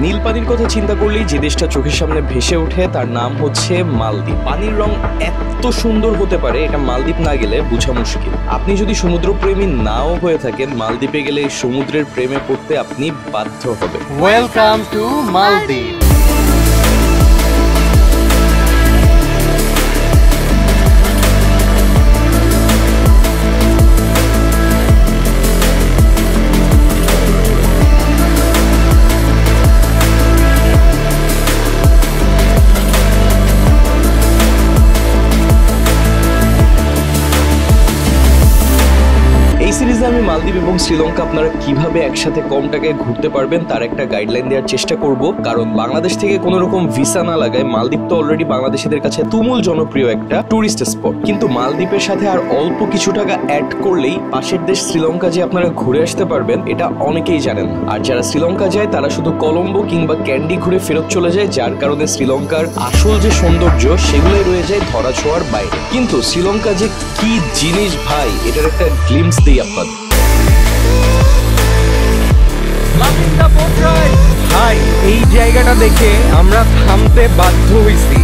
নীল পানির কথা চিন্তা করলেই যে দেশটা চোখের সামনে ভেসে ওঠে তার নাম হচ্ছে মালদ্বীপ। পানির রং এত সুন্দর হতে পারে এটা মালদ্বীপ না গেলে বোঝা মুশকিল। আপনি যদি সমুদ্রপ্রেমী নাও হয়ে থাকেন, মালদ্বীপে গেলে সমুদ্রের প্রেমে পড়তে আপনি বাধ্য হবেন। ওয়েলকাম টু মালদ্বীপ। এই সিরিজে আমি মালদ্বীপ এবং শ্রীলঙ্কা আপনারা কিভাবে একসাথে কম টাকায় ঘুরতে পারবেন তার একটা গাইডলাইন দেওয়ার চেষ্টা করব। কারণ বাংলাদেশ থেকে কোনো রকম ভিসা না লাগায় মালদ্বীপ তো অলরেডি বাংলাদেশিদের কাছে তুমুল জনপ্রিয় একটা টুরিস্ট স্পট, কিন্তু মালদ্বীপের সাথে আর অল্প কিছু টাকা অ্যাড করলেই পাশের দেশ শ্রীলঙ্কা যে আপনারা ঘুরে আসতে পারবেন এটা অনেকেই জানেন না। আর যারা শ্রীলঙ্কা যায় তারা শুধু কলম্বো কিংবা ক্যান্ডি ঘুরে ফেরত চলে যায়, যার কারণে শ্রীলঙ্কার আসল যে সৌন্দর্য সেগুলোই রয়ে যায় ধরা ছোঁয়ার বাইরে। কিন্তু শ্রীলঙ্কা যে কি জিনিস ভাই, এটার একটা গ্লিম্পস দিই আপনাদের। ভাই এই জায়গাটা দেখে আমরা থামতে বাধ্য হইছি।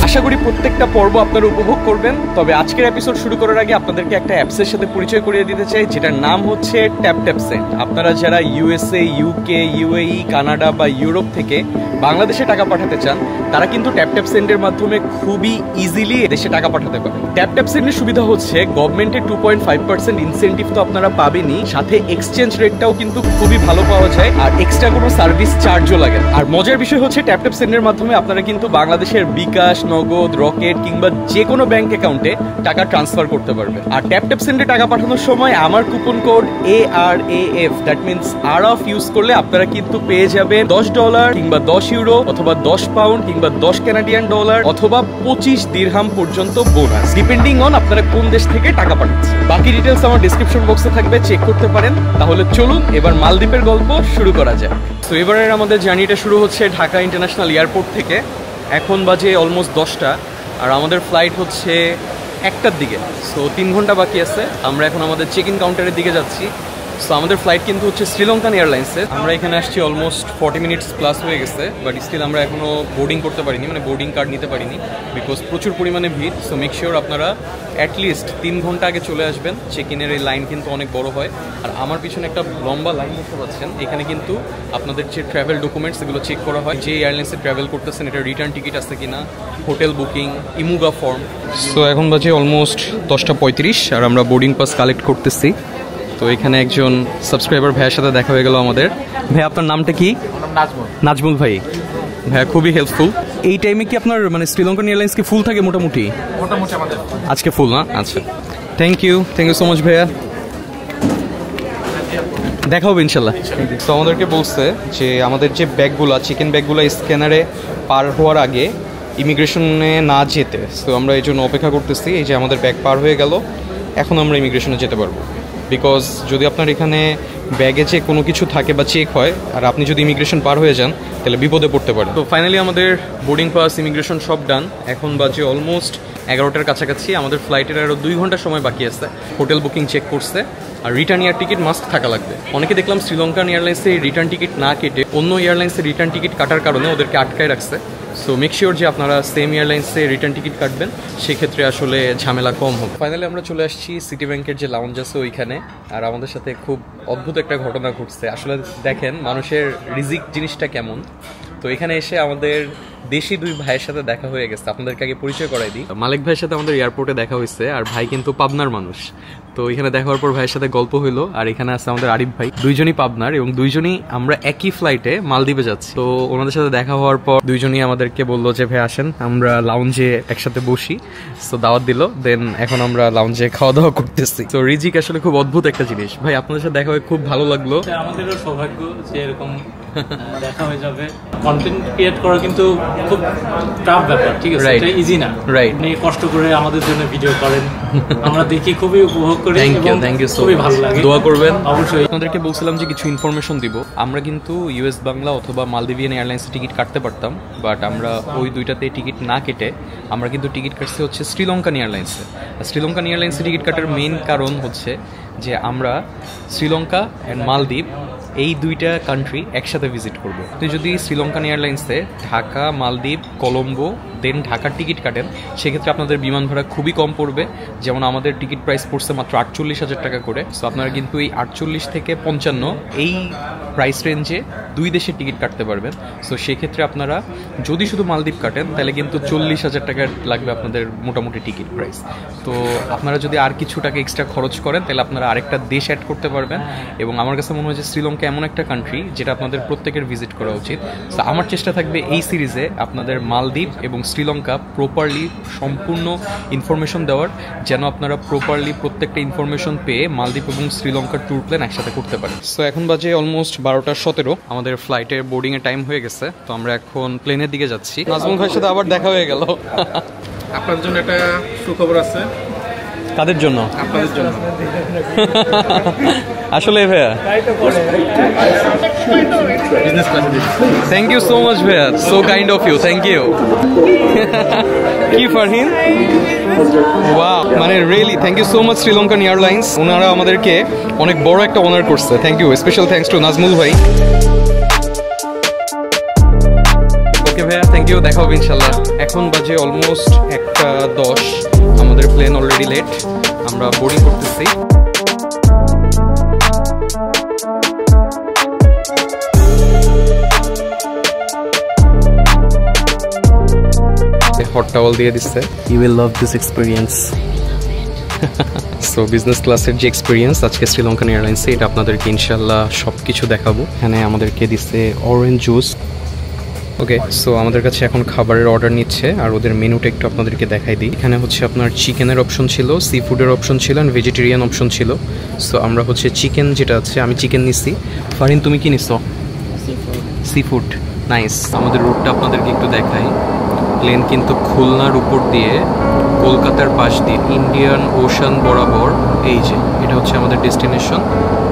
আশা করি প্রত্যেকটা পর্ব আপনারা উপভোগ করবেন। তবে আজকের এপিসোড শুরু করার আগে আপনাদেরকে একটা অ্যাপসের সাথে পরিচয় করিয়ে দিতে চাই, যেটার নাম হচ্ছে ট্যাপট্যাপসেন্ড। আপনারা যারা ইউএসএ, ইউকে, ইউএই, কানাডা বা ইউরোপ থেকে বাংলাদেশে টাকা পাঠাতে চান তারা কিন্তু ট্যাপট্যাপসেন্ডের মাধ্যমে খুবই ইজিলি দেশে টাকা পাঠাতে পারেন। ট্যাপট্যাপসেন্ডের সুবিধা হচ্ছে গভর্নমেন্টের 2.5% ইনসেন্টিভ তো আপনারা পাবেনই, সাথে এক্সচেঞ্জ রেটটাও কিন্তু খুবই ভালো পাওয়া যায়, আর এক্সট্রা কোনো সার্ভিস চার্জও লাগে। আর মজার বিষয় হচ্ছে ট্যাপট্যাপসেন্ডের মাধ্যমে আপনারা কিন্তু বাংলাদেশের বিকাশ, নগদ, রকেট কিংবা যে কোনো ব্যাংক অ্যাকাউন্টে টাকা ট্রান্সফার করতে পারবেন। আর ট্যাপট্যাপসেন্ডে টাকা পাঠানোর সময় আমার coupon code ARAF, that means ARAF use করলে আপনারা কিন্তু পেয়ে যাবেন $10 কিংবা 10 ইউরো অথবা 10 পাউন্ড কিংবা 10 কানাডিয়ান ডলার অথবা 25 দিরহাম পর্যন্ত বোনাস, ডিপেন্ডিং অন আপনারা কোন দেশ থেকে টাকা পাঠাচ্ছেন। বাকি ডিটেলস আমার ডেসক্রিপশন বক্সে থাকবে, চেক করতে পারেন। তাহলে চলুন এবার মালদ্বীপের গল্প শুরু করা যায়। তো এবারের আমাদের জার্নিটা শুরু হচ্ছে ঢাকা ইন্টারন্যাশনাল এয়ারপোর্ট থেকে। এখন বাজে অলমোস্ট 10টা আর আমাদের ফ্লাইট হচ্ছে 1টার দিকে। সো 3 ঘন্টা বাকি আছে। আমরা এখন আমাদের চেক ইন কাউন্টারের দিকে যাচ্ছি। সো আমাদের ফ্লাইট কিন্তু হচ্ছে শ্রীলঙ্কান এয়ারলাইন্সের। আমরা এখানে আসছি অলমোস্ট 40 মিনিটস প্লাস হয়ে গেছে, বাট স্টিল আমরা এখনও বোর্ডিং করতে পারিনি, মানে বোর্ডিং কার্ড নিতে পারিনি, বিকজ প্রচুর পরিমাণে ভিড়। সো মেক শিওর আপনারা অ্যাটলিস্ট 3 ঘন্টা আগে চলে আসবেন। চেক ইনের এই লাইন কিন্তু অনেক বড় হয়। আর আমার পিছনে একটা লম্বা লাইন দেখতে পাচ্ছেন, এখানে কিন্তু আপনাদের যে ট্রাভেল ডকুমেন্টস এগুলো চেক করা হয়, যে এয়ারলাইন্সে ট্রাভেল করতেছেন এটা রিটার্ন টিকিট আছে কিনা, হোটেল বুকিং, ইমুগা ফর্ম। সো এখন বাজে অলমোস্ট 10:35 আর আমরা বোর্ডিং পাস কালেক্ট করতেছি। তো এখানে একজন সাবস্ক্রাইবার ভাইয়ের সাথে দেখা হয়ে গেল আমাদের। ভাই আপনার নামটা কি? নাজমুল ভাই। ভাইয়া খুবই হেল্পফুল। এই টাইমে কি আপনার মানে শ্রীলঙ্কান এয়ারলাইন্স কি ফুল থাকে? মোটামুটি আমাদের আজকে ফুল না? আচ্ছা, থ্যাংক ইউ সো মাচ ভাইয়া, দেখা হবে ইনশাল্লাহ। তো আমাদেরকে বলছে যে আমাদের যে ব্যাগগুলো, চিকেন ব্যাগগুলো স্ক্যানারে পার হওয়ার আগে ইমিগ্রেশনে না যেতে। তো আমরা এই জন্য অপেক্ষা করতেছি। এই যে আমাদের ব্যাগ পার হয়ে গেল, এখন আমরা ইমিগ্রেশনে যেতে পারবো। বিকজ যদি আপনার এখানে ব্যাগে যে কোনো কিছু থাকে বা চেক হয় আর আপনি যদি ইমিগ্রেশন পার হয়ে যান তাহলে বিপদে পড়তে পারেন। তো ফাইনালি আমাদের বোর্ডিং পাস, ইমিগ্রেশন সব ডান। এখন বাজে অলমোস্ট 11টার কাছাকাছি। আমাদের ফ্লাইটের আরও 2 ঘন্টা সময় বাকি আছে। হোটেল বুকিং চেক করছে আর রিটার্ন এয়ার টিকিট মাস্ট থাকা লাগবে। অনেকে দেখলাম শ্রীলঙ্কান এয়ারলাইন্সে রিটার্ন টিকিট না কেটে অন্য এয়ারলাইন্সে রিটার্ন টিকিট কাটার কারণে ওদেরকে আটকায় রাখছে। সো মেক শিওর যে আপনারা সেম এয়ারলাইন্সে রিটার্ন টিকিট কাটবেন, সেক্ষেত্রে আসলে ঝামেলা কম হবে। ফাইনালি আমরা চলে আসছি সিটি ব্যাংকের যে লাউঞ্জ আছে ওইখানে। আর আমাদের সাথে খুব অদ্ভুত একটা ঘটনা ঘটছে। আসলে দেখেন মানুষের রিজিক জিনিসটা কেমন। তো এখানে এসে আমাদের দেশি 2 ভাইয়ের সাথে দেখা হয়ে গেছে। আপনাদেরকে আগে পরিচয় করাই দিই। মালিক ভাইয়ের সাথে আমাদের এয়ারপোর্টে দেখা হয়েছে, আর ভাই কিন্তু পাবনার মানুষ। তো এখানে দেখা হওয়ার পর ভাইয়ের সাথে গল্প হইলো। আর এখানে আছে আমাদের আরিফ ভাই, দুইজনই পাবনার এবং দুইজনই আমরা একই ফ্লাইটে মালদ্বীপে যাচ্ছি। তো ওনাদের সাথে দেখা হওয়ার পর দুইজনই আমাদেরকে বললো যে ভাই আসেন আমরা লাউঞ্জে একসাথে বসি। সো দাওয়াত দিল, দেন এখন আমরা লাউঞ্জে খাওয়া দাওয়া করতেছি। তো রিজিক আসলে খুব অদ্ভুত একটা জিনিস। ভাই আপনাদের সাথে দেখা হয়ে খুব ভালো লাগলো। আমাদেরও সৌভাগ্য যে এরকম দেখা হয়ে যাবে। কন্টেন্ট ক্রিয়েট করা কিন্তু খুব টাফ ব্যাপার, ঠিক আছে, Right. এটা ইজি না। Right. আপনি কষ্ট করে আমাদের জন্য ভিডিও করেন, আমরা দেখি খুবই উপভোগ করি এবং থ্যাংক ইউ সো খুবই মাচ, ভালো লাগে। দোয়া করবেন অবশ্যই। আপনাদেরকে বলছিলাম যে কিছু ইনফরমেশন দিব। আমরা কিন্তু ইউএস বাংলা অথবা মালদ্বীপিয়ান এয়ারলাইন্সে টিকিট কাটতে পারতাম, বাট আমরা ওই দুইটাতে টিকিট না কেটে আমরা কিন্তু টিকিট কাটছি হচ্ছে শ্রীলঙ্কান এয়ারলাইন্সে। শ্রীলঙ্কান এয়ারলাইন্সে টিকিট কাটার মেইন কারণ হচ্ছে যে আমরা শ্রীলঙ্কা অ্যান্ড মালদ্বীপ এই দুইটা কান্ট্রি একসাথে ভিজিট করব। আপনি যদি শ্রীলঙ্কান এয়ারলাইন্সে ঢাকা, মালদ্বীপ, কলম্বো দেন ঢাকার টিকিট কাটেন, সেক্ষেত্রে আপনাদের বিমান ভাড়া খুবই কম পড়বে। যেমন আমাদের টিকিট প্রাইস পড়ছে মাত্র 48,000 টাকা করে। সো আপনারা কিন্তু এই 48 থেকে 55 এই প্রাইস রেঞ্জে দুই দেশের টিকিট কাটতে পারবেন। সো সেক্ষেত্রে আপনারা যদি শুধু মালদ্বীপ কাটেন তাহলে কিন্তু 40,000 টাকা লাগবে আপনাদের মোটামুটি টিকিট প্রাইস। তো আপনারা যদি আর কিছু টাকা এক্সট্রা খরচ করেন তাহলে আপনারা আরেকটা দেশ অ্যাড করতে পারবেন। এবং আমার কাছে মনে হয় যে শ্রীলঙ্কা এমন একটা কান্ট্রি যেটা আপনাদের প্রত্যেকের ভিজিট করা উচিত। সো আমার চেষ্টা থাকবে এই সিরিজে আপনাদের মালদ্বীপ এবং শ্রীলঙ্কা প্রপারলি সম্পূর্ণ ইনফরমেশন দেওয়ার, যেন আপনারা প্রপারলি প্রত্যেকটা ইনফরমেশন পেয়ে মালদ্বীপ এবং শ্রীলঙ্কার ট্যুর প্ল্যান একসাথে করতে পারেন। সো এখন বাজে অলমোস্ট 12:17, আমাদের ফ্লাইটের বোর্ডিংয়ের টাইম হয়ে গেছে। তো আমরা এখন প্লেনের দিকে যাচ্ছি। নাজমুল ভাইয়ের সাথে আবার দেখা হয়ে গেল। আপনার জন্য একটা সুখবর আছে। কাদের জন্য? আপনাদের জন্য। আসলে ভাইয়া বিজনেস ক্লাসে দিচ্ছি। থ্যাংক ইউ সো মাচ ভাইয়া, so kind of you, thank you. কি ফারহিন, ওয়াও, মানে really thank you so much SriLankan airlines, ওনারা আমাদেরকে অনেক বড় একটা অনার করছে। Thank you, special thanks to Nazmul ভাই। ওকে ভাইয়া, থ্যাংক ইউ, দেখা হবে ইনশাল্লাহ। এখন বাজে অলমোস্ট 1:10, আমাদের প্লেন অলরেডি লেট, আমরা বোর্ডিং করতেছি। হট টাওয়াল দিয়ে দিচ্ছে। You will love this experience. So business ক্লাসের যে এক্সপিরিয়েন্স আজকে শ্রীলঙ্কান এয়ারলাইন্সে, এটা আপনাদেরকে ইনশাল্লাহ সব কিছু দেখাবো। এখানে আমাদেরকে দিচ্ছে অরেঞ্জ জুস। ওকে, সো আমাদের কাছে এখন খাবারের অর্ডার নিচ্ছে, আর ওদের মেনুটা একটু আপনাদেরকে দেখাই দিই। এখানে হচ্ছে আপনার চিকেনের অপশন ছিল, সি ফুডের অপশন ছিল, অ্যান্ড ভেজিটেরিয়ান অপশন ছিল। সো আমরা হচ্ছে চিকেন যেটা আছে, আমি চিকেন নিচ্ছি। ফারিন তুমি কি নিচ্ছ? Sea food, nice. আমাদের রুটটা আপনাদেরকে একটু দেখাই। প্লেন কিন্তু খুলনার উপর দিয়ে কলকাতার পাশ দিয়ে ইন্ডিয়ান ওশান বরাবর, এই যে এটা হচ্ছে আমাদের ডেস্টিনেশন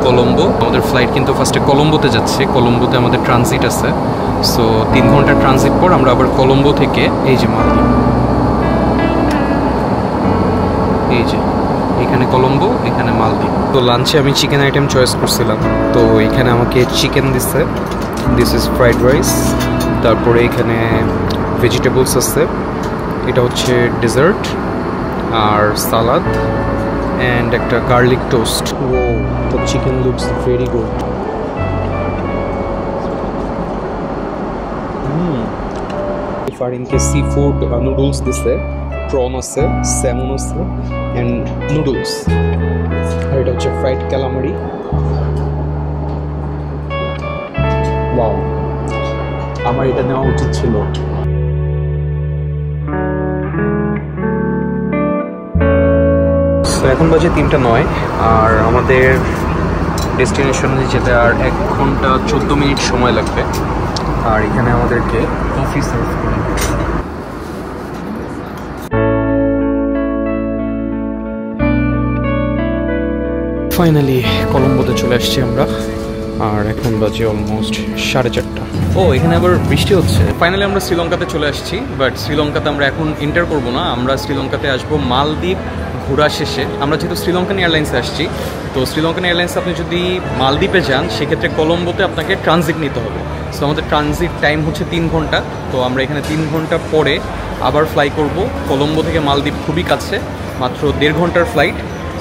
কলম্বো। আমাদের ফ্লাইট কিন্তু ফার্স্টে কলম্বোতে যাচ্ছে, কলম্বোতে আমাদের ট্রানজিট আছে। সো 3 ঘন্টা ট্রানজিট পর আমরা আবার কলম্বো থেকে এই যে মালদ্বীপ, এই যে এখানে কলম্বো, এখানে মালদ্বীপ। তো লাঞ্চে আমি চিকেন আইটেম চয়েস করছিলাম, তো এখানে আমাকে চিকেন দিচ্ছে, দিস ইজ ফ্রাইড রাইস। তারপরে এখানে ভেজিটেবলস আছে, এটা হচ্ছে ডেজার্ট আর সালাদ অ্যান্ড একটা garlic toast. Oh the chicken looks very good. ফারিনকে সি ফুড নুডলস দিছে, প্রন আছে, স্যামন আছে অ্যান্ড নুডলস, আর এটা হচ্ছে ফ্রাইড ক্যালামারি। ওয়াও, আমার এটা নেওয়া উচিত ছিল। এখন বাজে 3:09, আর আমাদের ডেস্টিনেশনে যেতে আর 1 ঘন্টা 14 মিনিট সময় লাগবে। আর এখানে আমাদেরকে কফি সার্ভ করে। ফাইনালি কলম্বোতে চলে আসছি আমরা, আর এখন বাজে অলমোস্ট 4:30। ও, এখানে আবার বৃষ্টি হচ্ছে। ফাইনালি আমরা শ্রীলঙ্কাতে চলে আসছি, বাট শ্রীলঙ্কাতে আমরা এখন এন্টার করবো না, আমরা শ্রীলঙ্কাতে আসবো মালদ্বীপ ঘোরা শেষে। আমরা যেহেতু শ্রীলঙ্কান এয়ারলাইন্সে আসছি, তো শ্রীলঙ্কান এয়ারলাইন্সে আপনি যদি মালদ্বীপে যান সেক্ষেত্রে কলম্বোতে আপনাকে ট্রানজিট নিতে হবে। সো আমাদের ট্রানজিট টাইম হচ্ছে 3 ঘন্টা। তো আমরা এখানে 3 ঘন্টা পরে আবার ফ্লাই করব। কলম্বো থেকে মালদ্বীপ খুবই কাছে, মাত্র 1.5 ঘন্টার ফ্লাইট।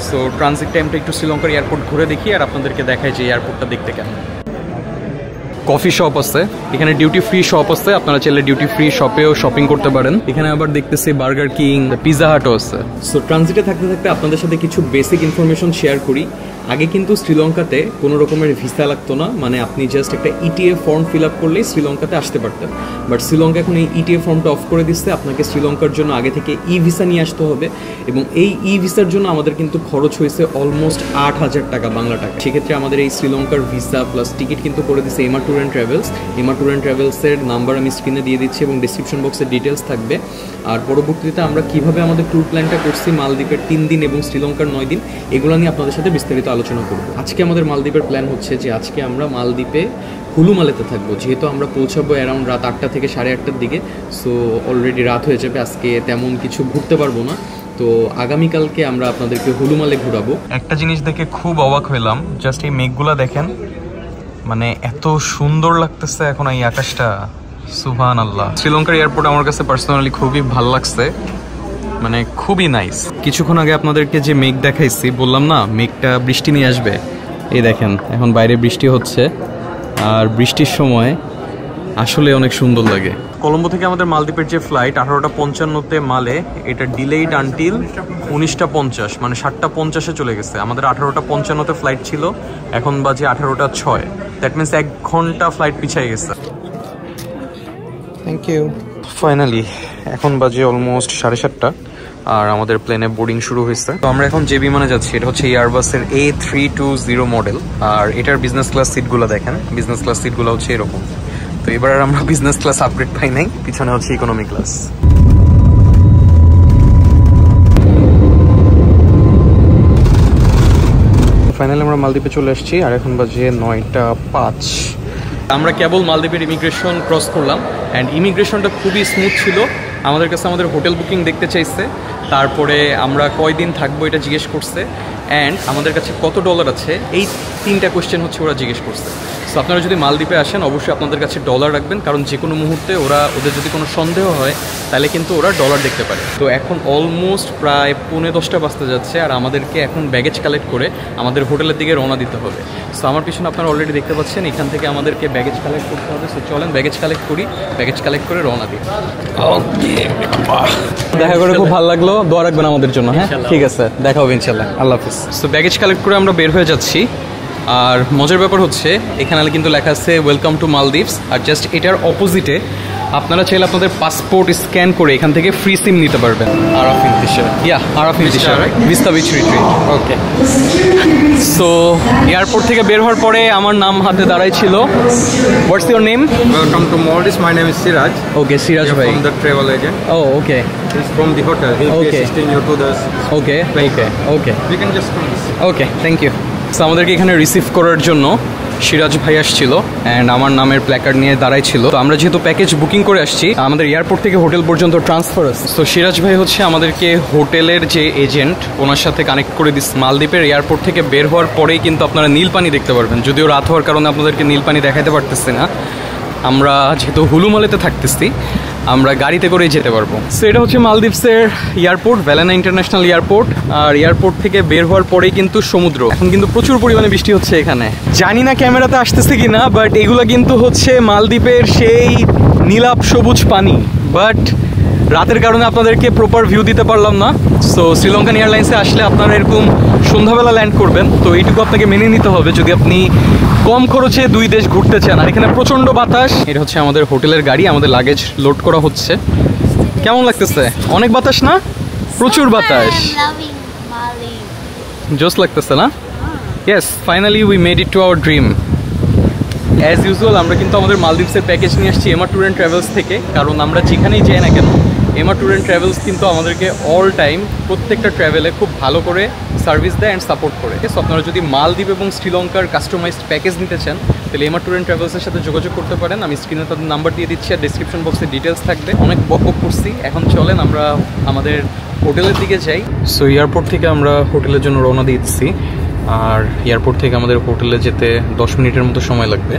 সো ট্রানজিট টাইমটা একটু শ্রীলঙ্কার এয়ারপোর্ট ঘুরে দেখি, আর আপনাদেরকে দেখাই যে এয়ারপোর্টটা দেখতে কেমন। কফি শপ আছে, এখানে ডিউটি ফ্রি শপ আছে, আপনারা চাইলে ডিউটি ফ্রি শপেও শপিং করতে পারেন। এখানে আবার দেখতেছি বার্গার কিং, পিজা হাটও আছে। সো ট্রানজিটে থাকতে থাকতে আপনাদের সাথে কিছু বেসিক ইনফরমেশন শেয়ার করি। আগে কিন্তু শ্রীলঙ্কাতে কোনো রকমের ভিসা লাগতো না, মানে আপনি জাস্ট একটা ইটিএ ফর্ম ফিল আপ করলেই শ্রীলঙ্কাতে আসতে পারতেন। বাট শ্রীলঙ্কা এখন এই ইটিএ ফর্মটা অফ করে দিচ্ছে, আপনাকে শ্রীলঙ্কার জন্য আগে থেকে ই ভিসা নিয়ে আসতে হবে, এবং এই ই ভিসার জন্য আমাদের কিন্তু খরচ হয়েছে অলমোস্ট 8,000 টাকা বাংলা টাকা। সেক্ষেত্রে আমাদের এই শ্রীলঙ্কার ভিসা প্লাস টিকিট কিন্তু করে দিচ্ছে Emma tour and travels. Emma tour and ট্রাভেলসের নাম্বার আমি স্ক্রিনে দিয়ে দিচ্ছি এবং ডিসক্রিপশন বক্সে ডিটেলস থাকবে। আর পরবর্তীতে আমরা কীভাবে আমাদের ট্যুর প্ল্যানটা করছি মালদ্বীপের 3 দিন এবং শ্রীলঙ্কার 9 দিন, এগুলো নিয়ে আপনাদের সাথে বিস্তারিত আলোচনা করব। আজকে আমাদের মালদ্বীপের প্ল্যান হচ্ছে যে আজকে আমরা মালদ্বীপে হুলুমালেতে থাকবো, যেহেতু আমরা পৌঁছাবো অ্যারাউন্ড রাত 8টা থেকে 8:30টার দিকে। সো অলরেডি রাত হয়ে যাবে, আজকে তেমন কিছু ঘুরতে পারবো না। তো আগামীকালকে আমরা আপনাদেরকে হুলুমালে ঘুরাবো। একটা জিনিস দেখে খুব অবাক হইলাম, জাস্ট এই মেঘগুলা দেখেন, মানে এত সুন্দর লাগতেছে এখন এই আকাশটা, সুবহানাল্লাহ। শ্রীলঙ্কার এয়ারপোর্ট আমার কাছে পার্সোনালি খুবই ভালো লাগছে, মানে খুবই নাইস। কিছুক্ষণ আগে আপনাদেরকে যে মেঘ দেখাইছি, বললাম না মেঘটা বৃষ্টি নিয়ে আসবে, এই দেখেন এখন বাইরে বৃষ্টি হচ্ছে, আর বৃষ্টির সময় আসলে অনেক সুন্দর লাগে। কলম্বো থেকে আমাদের মালদ্বীপের যে ফ্লাইট 18:55-তে মালে, এটা ডিলেইড আনটিল 19:50, মানে 7:50-এ চলে গেছে। আমাদের 18:55-তে ফ্লাইট ছিল, এখন বাজে 18:06। দ্যাট মিনস 1 ঘন্টা ফ্লাইট পিছিয়ে গেছে। Thank you. ফাইনালি এখন বাজে অলমোস্ট 7:30, আর আমাদের প্লেনে বোর্ডিং শুরু হয়েছে। তো আমরা এখন যে বিমানে যাচ্ছি এটা হচ্ছে এয়ারবাসের A320 মডেল, আর এটার বিজনেস ক্লাস সিটগুলো দেখেন, বিজনেস ক্লাস সিটগুলো হচ্ছে এরকম। তো এবার আর আমরা বিজনেস ক্লাস আপগ্রেড পাই নাই, পিছনে হচ্ছে ইকোনমি ক্লাস। ফাইনালি আমরা মালদ্বীপে চলে আসছি, আর এখন বাজে 9:05। আমরা কেবল মালদ্বীপের ইমিগ্রেশন ক্রস করলাম, অ্যান্ড ইমিগ্রেশনটা খুবই স্মুথ ছিল। আমাদের কাছে আমাদের হোটেল বুকিং দেখতে চাইছে, তারপরে আমরা কয়দিন থাকবো এটা জিজ্ঞেস করছে, অ্যান্ড আমাদের কাছে কত ডলার আছে, এই 3টা কোয়েশ্চেন হচ্ছে ওরা জিজ্ঞেস করছে। সো আপনারা যদি মালদ্বীপে আসেন অবশ্যই আপনাদের কাছে ডলার রাখবেন, কারণ যে কোনো মুহূর্তে ওদের যদি কোনো সন্দেহ হয় তাহলে কিন্তু ওরা ডলার দেখতে পারে। তো এখন অলমোস্ট প্রায় 9:45 বাজতে যাচ্ছে, আর আমাদেরকে এখন ব্যাগেজ কালেক্ট করে আমাদের হোটেলের দিকে রওনা দিতে হবে। সো আমার পিছনে আপনারা অলরেডি দেখতে পাচ্ছেন, এখান থেকে আমাদেরকে ব্যাগেজ কালেক্ট করতে হবে। সো চলেন ব্যাগেজ কালেক্ট করি, ব্যাগেজ কালেক্ট করে রওনা দিই। দেখা করে খুব ভালো লাগলো, দোয়া রাখবেন আমাদের জন্য। হ্যাঁ ঠিক আছে, দেখা হবে ইনশাল্লাহ, আল্লাহ হাফিজ। সো ব্যাগেজ কালেক্ট করে আমরা বের হয়ে যাচ্ছি, আর মজার ব্যাপার হচ্ছে এখানে কিন্তু লেখা আছে ওয়েলকাম টু মালদ্বীপস, আর জাস্ট এটার অপোজিটে আপনারা চাইলে আপনাদের পাসপোর্ট স্ক্যান করে এখান থেকে ফ্রি সিম নিতে পারবেন। আরাফ ইন্তিশার, আরাফ ইন্তিশার, Vista beach retreat. Okay, so airport থেকে বের হওয়ার পরে আমার নাম হাতে দাঁড়াই ছিল। What's your name? Welcome to Maldives. My name is Siraj. ওকে, সিরাজ ভাই। From the travel agent. Oh, okay. He's from the hotel. He'll be assisting you to the. Okay. We can just come. Okay, thank you. So আমাদেরকে এখানে receive করার জন্য সিরাজ ভাই আসছিল, and আমার নামের প্ল্যাকার্ড নিয়ে দাঁড়াই ছিল। তো আমরা যেহেতু প্যাকেজ বুকিং করে আসছি, আমাদের এয়ারপোর্ট থেকে হোটেল পর্যন্ত ট্রান্সফার আছে। তো সিরাজ ভাই হচ্ছে আমাদেরকে হোটেলের যে এজেন্ট, ওনার সাথে কানেক্ট করে দিস। মালদ্বীপের এয়ারপোর্ট থেকে বের হওয়ার পরেই কিন্তু আপনারা নীল পানি দেখতে পারবেন, যদিও রাত হওয়ার কারণে আপনাদেরকে নীল পানি দেখাতে পারতেছি না। আমরা যেহেতু হুলুমালেতে থাকতেছি, আমরা গাড়িতে করেই যেতে পারবো। সো এটা হচ্ছে মালদ্বীপসের এয়ারপোর্ট, ভ্যালেনা ইন্টারন্যাশনাল এয়ারপোর্ট। আর এয়ারপোর্ট থেকে বের হওয়ার পরেই কিন্তু সমুদ্র। এখন কিন্তু প্রচুর পরিমাণে বৃষ্টি হচ্ছে এখানে, জানি না ক্যামেরাতে আসতেছে কিনা, বাট এগুলো কিন্তু হচ্ছে মালদ্বীপের সেই নীলাভ সবুজ পানি। বাট রাতের কারণে আপনাদেরকে প্রপার ভিউ দিতে পারলাম না। সো শ্রীলঙ্কান এয়ারলাইন্সে আসলে আপনারা এরকম সন্ধ্যাবেলা ল্যান্ড করবেন, তো এইটুকু আপনাকে মেনে নিতে হবে যদি আপনি কম খরচে 2 দেশ ঘুরতে চান। আর এখানে প্রচণ্ড বাতাস। এটা হচ্ছে আমাদের হোটেলের গাড়ি, আমাদের লাগেজ লোড করা হচ্ছে। কেমন লাগতেছে? অনেক বাতাস না? প্রচুর বাতাস, জোস লাগতেছে না? Yes, finally we made it to our dream. As usual আমরা কিন্তু আমাদের মালদ্বীপসের প্যাকেজ নিয়ে আসছি এমা ট্যুর অ্যান্ড ট্রাভেলস থেকে, কারণ আমরা যেখানেই যাই না কেন এমা ট্যুর অ্যান্ড ট্রাভেলস কিন্তু আমাদেরকে অল টাইম প্রত্যেকটা ট্রাভেলে খুব ভালো করে সার্ভিস দেয় অ্যান্ড সাপোর্ট করে। সো আপনারা যদি মালদ্বীপ এবং শ্রীলঙ্কার কাস্টমাইজড প্যাকেজ নিতে চান তাহলে এমা ট্যুর অ্যান্ড ট্রাভেলসের সাথে যোগাযোগ করতে পারেন। আমি স্ক্রিনে তাদের নাম্বার দিয়ে দিচ্ছি, আর ডিসক্রিপশন বক্সে ডিটেলস থাকবে। অনেক বক করছি, এখন চলেন আমরা আমাদের হোটেলের দিকে যাই। সো এয়ারপোর্ট থেকে আমরা হোটেলের জন্য রওনা দিচ্ছি, আর এয়ারপোর্ট থেকে আমাদের হোটেলে যেতে 10 মিনিটের মতো সময় লাগবে।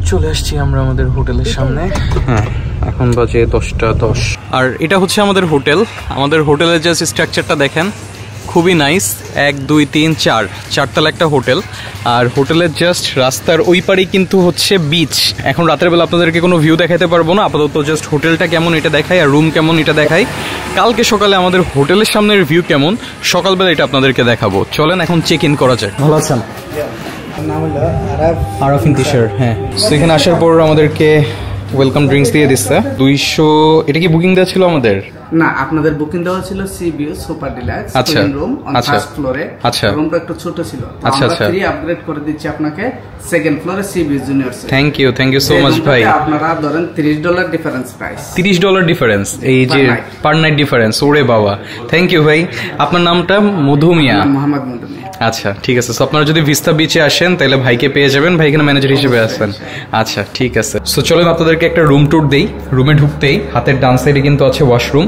চলে আসছি আমরা আমাদের হোটেলের সামনে। হ্যাঁ, এখন বাজে 10:10। আর এটা হচ্ছে আমাদের হোটেল। আমাদের হোটেলের জাস্ট স্ট্রাকচারটা দেখেন, খুবই নাইস। 1 2 3 4 চারতলা একটা হোটেল, আর হোটেলের জাস্ট রাস্তার ওই পারেই কিন্তু হচ্ছে বিচ। এখন রাতের বেলা আপনাদেরকে কোনো ভিউ দেখাতে পারবো না, আপাতত জাস্ট হোটেলটা কেমন এটা দেখাই আর রুম কেমন এটা দেখাই। কালকে সকালে আমাদের হোটেলের সামনের ভিউ কেমন সকালবেলা এটা আপনাদেরকে দেখাবো। চলেন এখন চেক ইন করা যাক। ভালো আছেন? আরাফ ইন্তিশার। হ্যাঁ, তো এখানে আসার পর আমাদেরকে ওয়েলকাম ড্রিঙ্কস দিয়ে দিচ্ছে 200। এটা কি বুকিং দেওয়া ছিল আমাদের? না, আপনাদের বুকিং দেওয়া ছিল সি ভিউ সুপার ডিলাক্স আচ্ছা রুম অন আচ্ছা ফার্স্ট ফ্লোরে। আচ্ছা, রুমটা একটু ছোট ছিল, আচ্ছা আমরা আচ্ছা, ফ্রি আপগ্রেড করে দিচ্ছি আপনাকে সেকেন্ড ফ্লোরে sea view junior. Thank you so much ভাই। আপনারা ধরেন $30 ডিফারেন্স প্রাইস। $30 ডিফারেন্স, এই যে পার নাইট ডিফারেন্স। ওরে বাবা, থ্যাংক ইউ ভাই। আপনার নামটা? মধুমিয়া। মোহাম্মদ মধুমিয়া। আচ্ছা ঠিক আছে। সো আপনারা যদি ভিস্তা বিচে আসেন তাহলে ভাইকে পেয়ে যাবেন, ভাই এখানে ম্যানেজার হিসেবে আসেন। আচ্ছা ঠিক আছে। সো চলেন আপনাদেরকে একটা রুম ট্যুর দেই। রুমে ঢুকতেই হাতের ডান সাইডে কিন্তু আছে ওয়াশরুম,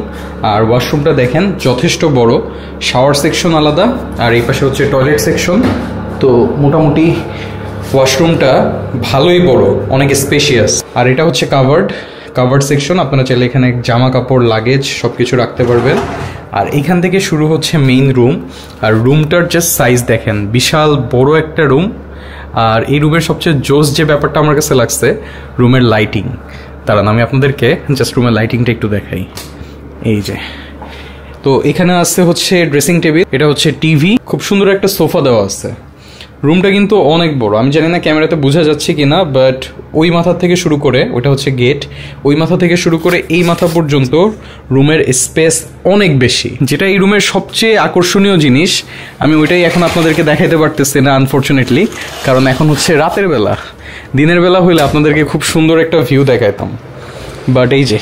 আর ওয়াশরুমটা দেখেন যথেষ্ট বড়। শাওয়ার সেকশন আলাদা, আর এই পাশে হচ্ছে টয়লেট সেকশন। তো মোটামুটি ওয়াশরুমটা ভালোই বড়, অনেক স্পেশিয়াস। আর এটা হচ্ছে কাভার্ড সেকশন। আপনারা চাইলে এখানে জামা কাপড়, লাগেজ সবকিছু রাখতে পারবেন। আর এখান থেকে শুরু হচ্ছে মেইন রুম। আর রুমটার জাস্ট সাইজ দেখেন, বিশাল বড় একটা রুম। আর এই রুমের সবচেয়ে জোস যে ব্যাপারটা আমার কাছে লাগছে, রুমের লাইটিং। তারা আমি আপনাদেরকে জাস্ট রুমের লাইটিংটা একটু দেখাই। এই যে, তো এখানে আছে হচ্ছে ড্রেসিং টেবিল, এটা হচ্ছে টিভি, খুব সুন্দর একটা সোফা দেওয়া আছে। রুমটা কিন্তু অনেক বড়, আমি জানি না ক্যামেরাতে বোঝা যাচ্ছে কিনা, বাট ওই মাথা থেকে শুরু করে, ওইটা হচ্ছে গেট, ওই মাথা থেকে শুরু করে এই মাথা পর্যন্ত রুমের স্পেস অনেক বেশি। যেটা এই রুমের সবচেয়ে আকর্ষণীয় জিনিস, আমি ওইটাই এখন আপনাদেরকে দেখাইতে পারতেছি না আনফরচুনেটলি, কারণ এখন হচ্ছে রাতের বেলা। দিনের বেলা হইলে আপনাদেরকে খুব সুন্দর একটা ভিউ দেখাইতাম, বাট এই যে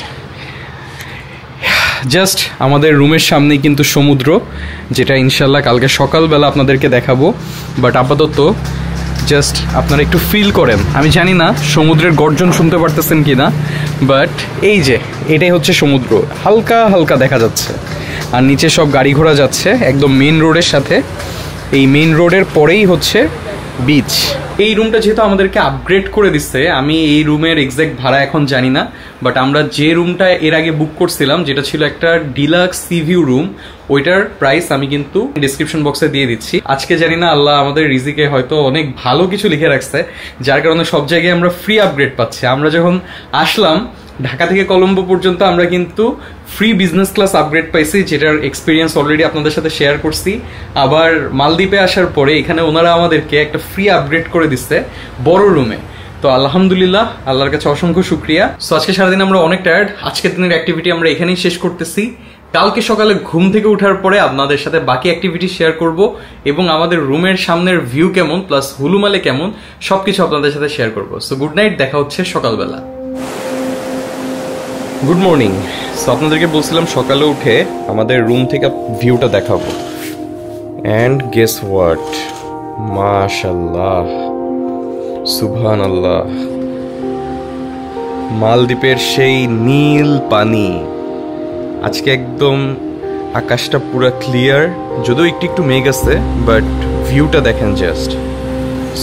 জাস্ট আমাদের রুমের সামনেই কিন্তু সমুদ্র, যেটা ইনশাল্লাহ কালকে সকালবেলা আপনাদেরকে দেখাবো। বাট আপাতত জাস্ট আপনারা একটু ফিল করেন। আমি জানি না সমুদ্রের গর্জন শুনতে পারতেছেন কি না, বাট এই যে এটাই হচ্ছে সমুদ্র, হালকা হালকা দেখা যাচ্ছে। আর নিচে সব গাড়ি ঘোড়া যাচ্ছে একদম মেইন রোডের সাথে। এই মেইন রোডের পরেই হচ্ছে বিচ। এই রুমটা যেহেতু আমাদেরকে আপগ্রেড করে দিচ্ছে, আমি এই রুমের এক্সাক্ট ভাড়া এখন জানি না, বাট আমরা যে রুমটা এর আগে বুক করছিলাম, যেটা ছিল একটা ডিলাক্স সি ভিউ রুম, ওইটার প্রাইস আমি কিন্তু ডিসক্রিপশন বক্সে দিয়ে দিচ্ছি। আজকে জানি না আল্লাহ আমাদের রিজিকে হয়তো অনেক ভালো কিছু লিখে রাখছে, যার কারণে সব জায়গায় আমরা ফ্রি আপগ্রেড পাচ্ছি। আমরা যখন আসলাম ঢাকা থেকে কলম্বো পর্যন্ত আমরা কিন্তু ফ্রি বিজনেস ক্লাস আপগ্রেড পাইছি, যেটার এক্সপিরিয়েন্স অলরেডি আপনাদের সাথে শেয়ার করছি। আবার মালদ্বীপে আসার পরে এখানে ওনারা আমাদেরকে একটা ফ্রি আপগ্রেড করে দিচ্ছে বড় রুমে। তো আলহামদুলিল্লাহ, আল্লাহর কাছে অসংখ্য শুক্রিয়া। সো আজকে সারাদিন আমরা অনেক টায়ার্ড, আজকের দিনের অ্যাক্টিভিটি আমরা এখানেই শেষ করতেছি। কালকে সকালে ঘুম থেকে ওঠার পরে আপনাদের সাথে বাকি অ্যাক্টিভিটি শেয়ার করব, এবং আমাদের রুমের সামনের ভিউ কেমন প্লাস হুলুমালে কেমন সবকিছু আপনাদের সাথে শেয়ার করব। সো গুড নাইট, দেখা হচ্ছে সকালবেলা। Good morning. সো আপনাদেরকে বলছিলাম সকালে উঠে আমাদের রুম থেকে ভিউটা দেখাবো, অ্যান্ড গেস হোয়াট, মাশাআল্লাহ, সুবহানাল্লাহ, মালদ্বীপের সেই নীল পানি। আজকে একদম আকাশটা পুরো ক্লিয়ার, যদিও একটু একটু মেঘ আছে, বাট ভিউটা দেখেন জাস্ট,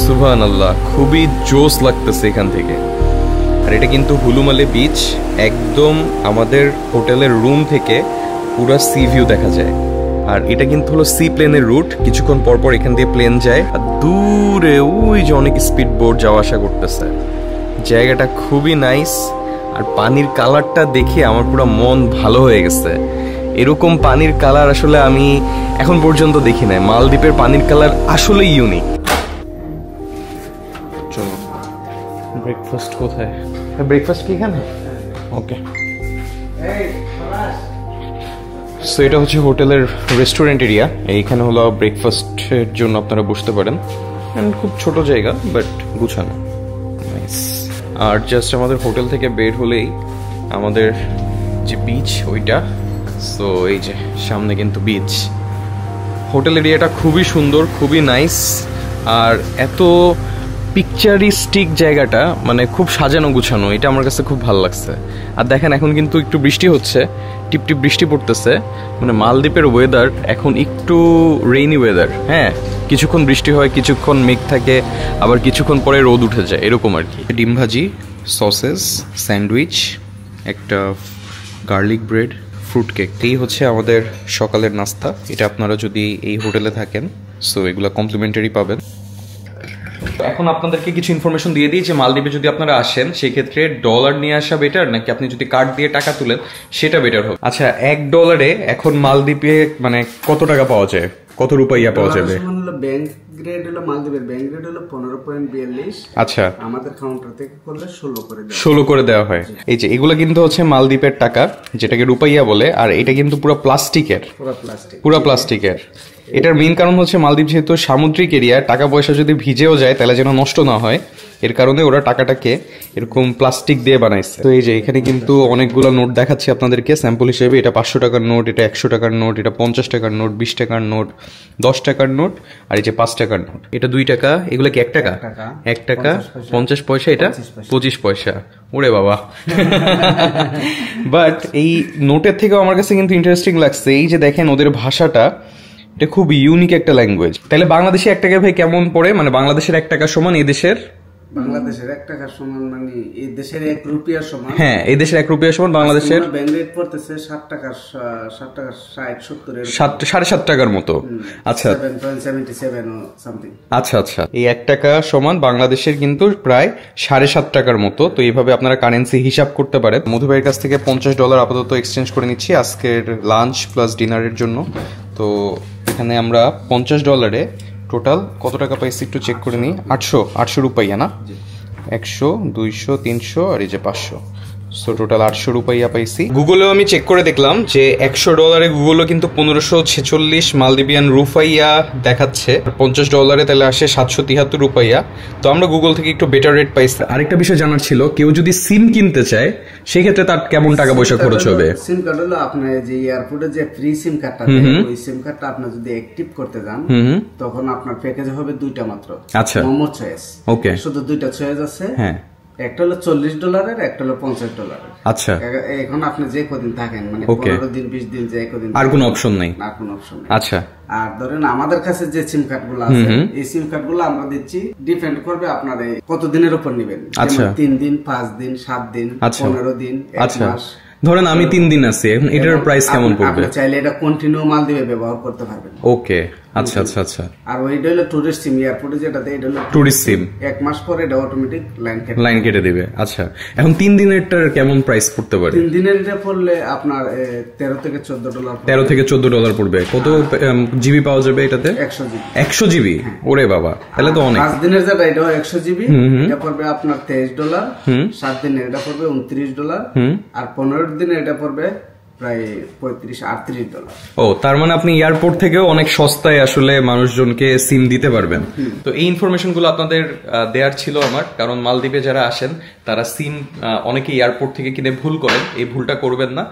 সুবহানাল্লাহ, খুবই জোস লাগতেছে এখান থেকে। আর এটা কিন্তু হুলুমালে বিচ, একদম আমাদের হোটেলের রুম থেকে পুরো সি ভিউ দেখা যায়। আর এটা কিন্তু হলো সি প্লেনের রুট, কিছুক্ষণ পর পর এখান দিয়ে প্লেন যায়, আর দূরে ওই যে অনেক স্পিড বোট যাওয়া আসা করতেছে। জায়গাটা খুবই নাইস, আর পানির কালারটা দেখে আমার পুরো মন ভালো হয়ে গেছে। এরকম পানির কালার আসলে আমি এখন পর্যন্ত দেখি নাই। মালদ্বীপের পানির কালার আসলে ইউনিক। চলো, ব্রেকফাস্ট কোথায়? ব্রেকফাস্ট কি এখানে? ওকে। সো এটা হচ্ছে হোটেলের রেস্টুরেন্ট এরিয়া। এইখানে হলো ব্রেকফাস্টের জন্য আপনারা বসতে পারেন, খুব ছোট জায়গা বাট গুছানো, নাইস। আর জাস্ট আমাদের হোটেল থেকে বের হলেই আমাদের যে বিচ ওইটা, সো এই যে সামনে কিন্তু বিচ। হোটেল এরিয়াটা খুবই সুন্দর, খুবই নাইস, আর এত পিকচারিস্টিক জায়গাটা, মানে খুব সাজানো গুছানো, এটা আমার কাছে খুব ভালো লাগছে। আর দেখেন এখন কিন্তু একটু বৃষ্টি হচ্ছে, টিপটিপ বৃষ্টি পড়তেছে, মানে মালদ্বীপের ওয়েদার এখন একটু রেইনি ওয়েদার। হ্যাঁ, কিছুক্ষণ বৃষ্টি হয়, কিছুক্ষণ মেঘ থাকে, আবার কিছুক্ষণ পরে রোদ উঠে যায়, এরকম আর কি। ডিম ভাজি, সসেস, স্যান্ডউইচ, একটা গার্লিক ব্রেড, ফ্রুট কেক, এই হচ্ছে আমাদের সকালের নাস্তা। এটা আপনারা যদি এই হোটেলে থাকেন, সো এগুলো কমপ্লিমেন্টারি পাবেন। এখন আপনাদেরকে কিছু ইনফরমেশন দিয়ে দিই যে মালদ্বীপে যদি আপনারা আসেন সেই ক্ষেত্রে ডলার নিয়ে আসা বেটার নাকি আপনি যদি কার্ড দিয়ে টাকা তুলেন সেটা বেটার হবে। আচ্ছা, $1 এখন মালদ্বীপে মানে কত টাকা পাওয়া যায়, কত রুপাইয়া পাওয়া যাবে? ব্যাংক গ্রেড হলো মালদ্বীপের ব্যাংক গ্রেড হলো 15.42। আচ্ছা, আমাদের কাউন্টার থেকে করলে 16 করে দেওয়া হয়। এই যে এগুলো কিন্তু হচ্ছে মালদ্বীপের টাকা, যেটাকে রুপাইয়া বলে, আর এটা কিন্তু পুরো প্লাস্টিকের। এটার মেইন কারণ হচ্ছে মালদ্বীপ যেহেতু সামুদ্রিক এরিয়া, টাকা পয়সা যদি ভিজেও যায় তাহলে যেন নষ্ট না হয়, এর কারণে ওরা টাকাটাকে এরকম প্লাস্টিক দিয়ে বানাইছে। তো এই যে এখানে কিন্তু অনেকগুলো নোট দেখাচ্ছি আপনাদেরকে স্যাম্পল হিসেবে। এটা 500 টাকার নোট, এটা 100 টাকার নোট, এটা 50 টাকার নোট, 20 টাকার নোট, 10 টাকার নোট, আর এই যে 5 টাকার নোট। এটা 2 টাকা, এগুলো কি 1 টাকা? 1 টাকা 50 পয়সা, এটা 25 পয়সা। ওরে বাবা। বাট এই নোটের থেকেও আমার কাছে কিন্তু ইন্টারেস্টিং লাগছে এই যে দেখেন ওদের ভাষাটা, এটা খুব ইউনিক একটা ল্যাঙ্গুয়েজ। তাহলে বাংলাদেশে 1 টাকা ভাই কেমন পড়ে? মানে বাংলাদেশের 1 টাকা সমান এই দেশের বাংলাদেশের 1 টাকার সমান, মানে এই দেশের 1 রুপিয়ার সমান। হ্যাঁ, এই দেশের 1 রুপিয়ার সমান বাংলাদেশের ব্যাংক রেট পড়তেছে 7 টাকা 60-70 7.5 টাকার মতো। আচ্ছা, 7.77 সামথিং। আচ্ছা, এই 1 টাকা সমান বাংলাদেশের কিন্তু প্রায় 7.5 টাকার মতো। তো এইভাবে আপনারা কারেন্সি হিসাব করতে পারেন। মধু ভাইয়ের কাছ থেকে $50 আপাতত এক্সচেঞ্জ করে নিচ্ছি আজকের লাঞ্চ প্লাস ডিনারের জন্য। তো এখানে আমরা $50 টোটাল কত টাকা পাইছি একটু চেক করে নিই। 800 রুপাইয়া না? 100, 200, 300 আর এই যে 500, সো টোটাল 800 রুপাইয়া পাইছি। গুগলেও আমি চেক করে দেখলাম যে $100 গুগলও কিন্তু 1546 মালদ্বীপিয়ান রুপাইয়া দেখাচ্ছে। $50 তাহলে আসে 773 রুপাইয়া। তো আমরা গুগল থেকে একটু বেটার রেট পাইছি। আরেকটা বিষয় জানার ছিল, কেউ যদি সিম কিনতে চায় সেই ক্ষেত্রে তার কেমন টাকা পয়সা খরচ হবে? সিম কার্ড হলো আপনার যে এয়ারপোর্টে যে ফ্রি সিম কার্ডটা, ওই সিম কার্ডটা আপনি যদি অ্যাক্টিভ করতে যান তখন আপনার প্যাকেজ হবে 2টা মাত্র। আচ্ছা, মোমো চয়েস। ওকে, শুধু 2টা চয়েস আছে। হ্যাঁ, একটা হলো $40, একটা হলো $50। আচ্ছা, এখন আপনি যে কদিন থাকেন, মানে 15 দিন 20 দিন যে কদিন, আর কোনো অপশন নাই? আর কোনো অপশন নেই। আচ্ছা, আর ধরেন আমাদের কাছে যে সিম কার্ড গুলো আছে, এই সিম কার্ড গুলো আমরা দিচ্ছি, ডিপেন্ড করবে আপনার কত দিনের উপর নেবেন। আচ্ছা, 3 দিন, 5 দিন, 7 দিন, 15 দিন, 1 মাস। ধরেন আমি 3 দিন আছি, এখন এটার প্রাইস কেমন পড়বে? আপনি চাইলে এটা কন্টিনিউ মালদ্বীপে ব্যবহার করতে পারবেন। ওকে, আচ্ছা। আর ওইটা হলো টুরিস্ট সিম, এয়ারপোর্টে যেটা দেয় এটা হলো টুরিস্ট সিম। 1 মাস পরে এটা অটোমেটিক লাইন কেটে দিবে। আচ্ছা, এখন 3 দিনেরটার কেমন প্রাইস পড়তে পারে? 3 দিনের এটা পড়লে আপনার $13 থেকে $14। $13 থেকে $14 পড়বে। কত জিবি পাওয়া যাবে এটাতে? 100 জিবি। 100 জিবি? ওরে বাবা, তাহলে তো অনেক। 5 দিনের যেটা এটা 100 জিবি, এটা পড়বে আপনার $23। 7 দিনের এটা পড়বে $29, আর 15 দিনের এটা পড়বে প্রায় $35-38। ও, তার মানে আপনি এয়ারপোর্ট থেকেও অনেক সস্তায় আসলে মানুষজনকে সিম দিতে পারবেন। তো এই ইনফরমেশন গুলো আপনাদের দেওয়ার ছিল আমার, কারণ মালদ্বীপে যারা আসেন তারা সিম অনেকে এয়ারপোর্ট থেকে কিনে ভুল করেন, এই ভুলটা করবেন না।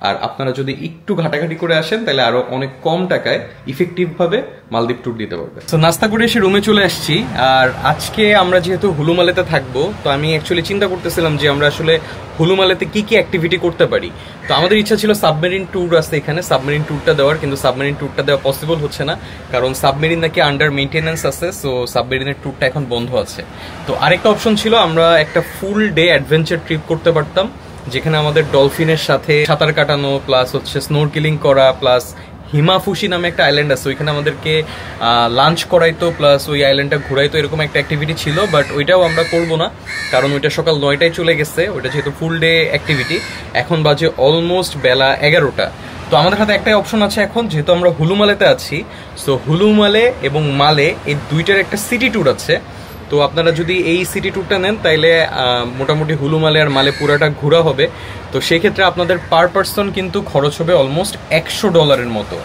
আর আপনারা যদি একটু ঘাটাঘাটি করে আসেন তাহলে আরো অনেক কম টাকায় ইফেক্টিভ ভাবে মালদ্বীপ ট্যুর দিতে পারবেন। তো নাস্তা করে এসে রুমে চলে আসছি। আর আজকে আমরা যেহেতু হুলুমালেতে থাকবো, তো আমি অ্যাকচুয়ালি চিন্তা করতেছিলাম যে আমরা আসলে হুলুমালেতে কি কি অ্যাক্টিভিটি করতে পারি। তো আমাদের ইচ্ছা ছিল সাবমেরিন ট্যুর আছে এখানে, সাবমেরিন ট্যুরটা দেওয়ার, কিন্তু সাবমেরিন ট্যুরটা দেওয়া পসিবল হচ্ছে না, কারণ সাবমেরিন নাকি আন্ডার মেইনটেনেন্স আছে। সো সাবমেরিনের ট্যুরটা এখন বন্ধ আছে। তো আরেকটা অপশন ছিল, আমরা একটা ফুল ডে অ্যাডভেঞ্চার ট্রিপ করতে পারতাম, যেখানে আমাদের ডলফিনের সাথে সাঁতার কাটানো, প্লাস হচ্ছে স্নোরকেলিং করা, প্লাস হিমাফুসি নামে একটা আইল্যান্ড আছে, ওইখানে আমাদেরকে লাঞ্চ করাইতো, প্লাস ওই আইল্যান্ডটা ঘুরাইতো, এরকম একটা অ্যাক্টিভিটি ছিল। বাট ওইটাও আমরা করবো না, কারণ ওইটা সকাল 9টায় চলে গেছে, ওইটা যেহেতু ফুল ডে অ্যাক্টিভিটি। এখন বাজে অলমোস্ট বেলা 11টা। তো আমাদের হাতে একটাই অপশন আছে এখন, যেহেতু আমরা হুলুমালেতে আছি। সো হুলুমালে এবং মালে এই দুইটার একটা সিটি ট্যুর আছে। তো আপনারা যদি এই সিটি ট্যুরটা নেন তাইলে মোটামুটি হুলুমালে আর মালে পুরাটা ঘোরা হবে। তো সেই ক্ষেত্রে আপনাদের পার পার্সন কিন্তু খরচ হবে অলমোস্ট $100 মতো।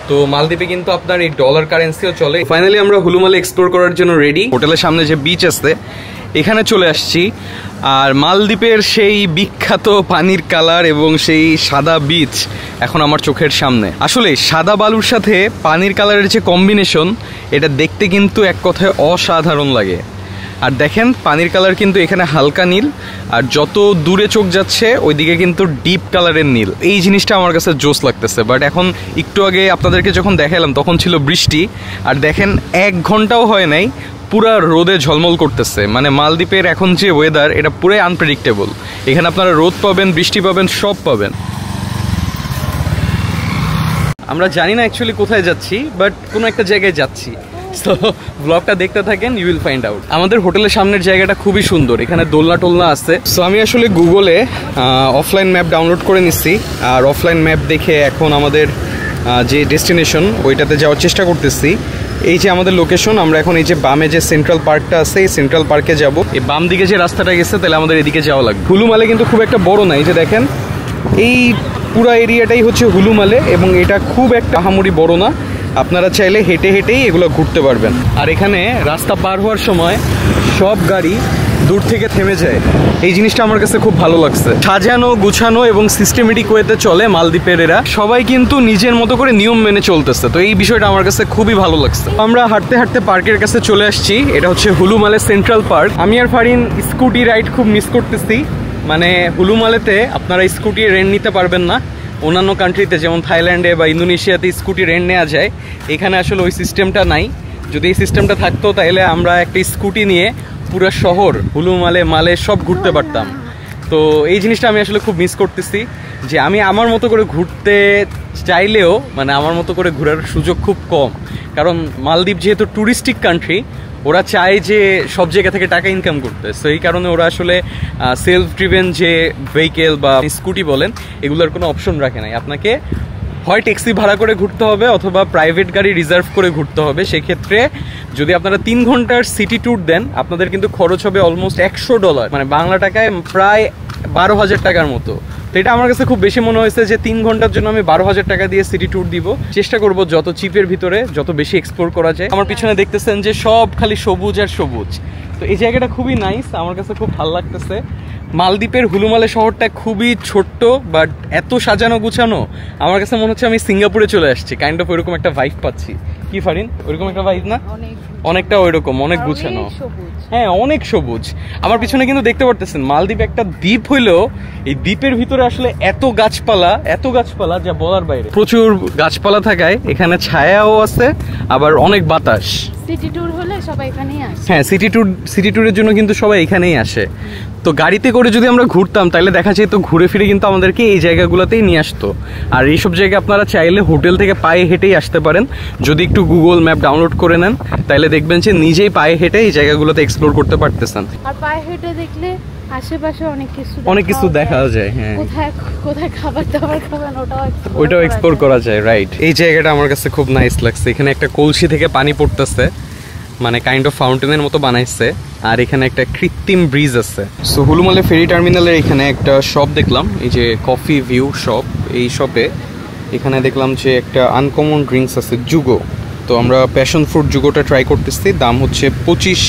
তো মালদ্বীপে কিন্তু আপনার এই ডলার কারেন্সিও চলে। ফাইনালি আমরা হুলুমালে এক্সপ্লোর করার জন্য রেডি। হোটেলের সামনে যে বিচ আছে এখানে চলে আসছি। আর মালদ্বীপের সেই বিখ্যাত পানির কালার এবং সেই সাদা বিচ এখন আমার চোখের সামনে। আসলে সাদা বালুর সাথে পানির কালারের যে কম্বিনেশন, এটা দেখতে কিন্তু এক কথায় অসাধারণ লাগে। আর দেখেন পানির কালার কিন্তু এখানে হালকা নীল, আর যত দূরে চোখ যাচ্ছে ওইদিকে কিন্তু ডিপ কালারের নীল। এই জিনিসটা আমার কাছে জোস লাগতেছে। বাট এখন একটু আগে আপনাদেরকে যখন দেখালাম তখন ছিল বৃষ্টি, আর দেখেন 1 ঘন্টাও হয় নাই পুরা রোদে ঝলমল করতেছে। মানে মালদ্বীপের এখন যে ওয়েদার, এটা পুরাই আনপ্রেডিক্টেবল। এখানে আপনারা রোদ পাবেন, বৃষ্টি পাবেন, সব পাবেন। আমরা জানি না অ্যাকচুয়ালি কোথায় যাচ্ছি, বাট কোনো একটা জায়গায় যাচ্ছি। সো ব্লগটা দেখতে থাকেন, ইউ উইল ফাইন্ড আউট। আমাদের হোটেলের সামনের জায়গাটা খুবই সুন্দর, এখানে দোলনা টোলনা আছে। সো আমি আসলে গুগলে অফলাইন ম্যাপ ডাউনলোড করে নিচ্ছি, আর অফলাইন ম্যাপ দেখে এখন আমাদের যে ডেস্টিনেশন ওইটাতে যাওয়ার চেষ্টা করতেছি। এই যে আমাদের লোকেশন, আমরা এখন এই যে বামে যে সেন্ট্রাল পার্কটা আছে এই সেন্ট্রাল পার্কে যাব। এই বাম দিকে যে রাস্তাটা গেছে তাহলে আমাদের এদিকে যাওয়া লাগবে। হুলুমালে কিন্তু খুব একটা বড় না, এই যে দেখেন এই পুরো এরিয়াটাই হচ্ছে হুলুমালে, এবং এটা খুব একটা আহামরি বড় না। আপনারা চাইলে হেঁটে হেঁটেই এগুলো ঘুরতে পারবেন। আর এখানে রাস্তা পার হওয়ার সময় সব গাড়ি দূর থেকে থেমে যায়, এই জিনিসটা আমার কাছে খুব ভালো লাগছে। সাজানো গুছানো এবং সিস্টেমেটিক ওয়েতে চলে মালদ্বীপের এরা, সবাই কিন্তু নিজের মতো করে নিয়ম মেনে চলতেছে। তো এই বিষয়টা আমার কাছে খুবই ভালো লাগছে। আমরা হাঁটতে হাঁটতে পার্কের কাছে চলে আসছি, এটা হচ্ছে হুলুমালে সেন্ট্রাল পার্ক। আমি আর ফারিন স্কুটি রাইড খুব মিস করতেছি। মানে হুলুমালেতে আপনারা স্কুটি রেন্ট নিতে পারবেন না, অন্যান্য কান্ট্রিতে যেমন থাইল্যান্ডে বা ইন্দোনেশিয়াতে স্কুটি রেন্ট নেওয়া যায়, এখানে আসলে ওই সিস্টেমটা নাই। যদি এই সিস্টেমটা থাকতো তাহলে আমরা একটা স্কুটি নিয়ে পুরো শহর হুলুমালে মালে সব ঘুরতে পারতাম। তো এই জিনিসটা আমি আসলে খুব মিস করতেছি, যে আমি আমার মতো করে ঘুরতে চাইলেও মানে আমার মতো করে ঘোরার সুযোগ খুব কম। কারণ মালদ্বীপ যেহেতু ট্যুরিস্টিক কান্ট্রি, ওরা চায় যে সব জায়গা থেকে টাকা ইনকাম করতে। সো এই কারণে ওরা আসলে সেলফ ড্রিভেন যে ভেহিকেল বা স্কুটি বলেন এগুলোর কোনো অপশন রাখে নাই। আপনাকে হয় ট্যাক্সি ভাড়া করে ঘুরতে হবে অথবা প্রাইভেট গাড়ি রিজার্ভ করে ঘুরতে হবে। সেক্ষেত্রে যদি আপনারা 3 ঘন্টার সিটি ট্যুর দেন আপনাদের কিন্তু খরচ হবে অলমোস্ট $100, মানে বাংলা টাকায় প্রায় 12,000 টাকার মতো। তো এটা আমার কাছে খুব বেশি মনে হয়েছে যে 3 ঘন্টার জন্য আমি 12,000 টাকা দিয়ে সিটি ট্যুর দিব। চেষ্টা করব যত চিপের ভিতরে যত বেশি এক্সপ্লোর করা যায়। আমার পিছনে দেখতেছেন যে সব খালি সবুজ আর সবুজ। তো এই জায়গাটা খুবই নাইস, আমার কাছে খুব ভালো লাগতেছে। মালদ্বীপের হুলুমালে শহরটা খুবই ছোট্ট, বাট এত সাজানো গুছানো আমার কাছে মনে হচ্ছে আমি সিঙ্গাপুরে চলে আসছি। কাইন্ড অফ ওইরকম একটা ভাইব পাচ্ছি। কি ফারিন, ওইরকম একটা ভাইব না? অনেকটা ওইরকম, অনেক গুছানো। হ্যাঁ, অনেক সবুজ। আমার পিছনে কিন্তু দেখতে পারতেছেন মালদ্বীপ একটা দ্বীপ হইলেও এই দ্বীপের ভিতরে আসলে এত গাছপালা যা বলার বাইরে। প্রচুর গাছপালা থাকায় এখানে ছায়াও আছে, আবার অনেক বাতাস। সিটি ট্যুর হলে সবাই এখানেই আসে। হ্যাঁ, সিটি ট্যুরের জন্য কিন্তু সবাই এখানেই আসে। তো গাড়িতে করে যদি আমরা ঘুরতাম তাহলে দেখা যেত ঘুরে ফিরে কিন্তু আমাদেরকে এই জায়গাগুলোতেই নিয়ে আসতো। আর এইসব জায়গায় আপনারা চাইলে হোটেল থেকে পায়ে হেঁটেই আসতে পারেন। যদি একটু গুগল ম্যাপ ডাউনলোড করে নেন তাহলে দেখবেন যে নিজেই পায়ে হেঁটে এই জায়গাগুলোতে এক্সপ্লোর করতে পারতেছেন। আর পায়ে হেঁটে দেখলে আশেপাশে অনেক কিছু দেখা যায়। হ্যাঁ, কোথায় খাবার দাবার খাবেন ওইটাও এক্সপ্লোর করা যায়। রাইট, এই জায়গাটা আমার কাছে খুব নাইস লাগছে। এখানে একটা কলসি থেকে পানি পড়তেছে, মানে কাইন্ড অফ ফাউন্টেনের মতো বানাইছে। আর এখানে একটা কৃত্রিম ব্রিজ আছে। সো হুলুমালে ফেরি টার্মিনালের এখানে একটা শপ দেখলাম, এই যে কফি ভিউ শপ। এই শপে এখানে দেখলাম যে একটা আনকমন ড্রিঙ্কস আছে, জুগো। তো আমরা প্যাশন ফ্রুট জুগোটা ট্রাই করতেছি। দাম হচ্ছে 25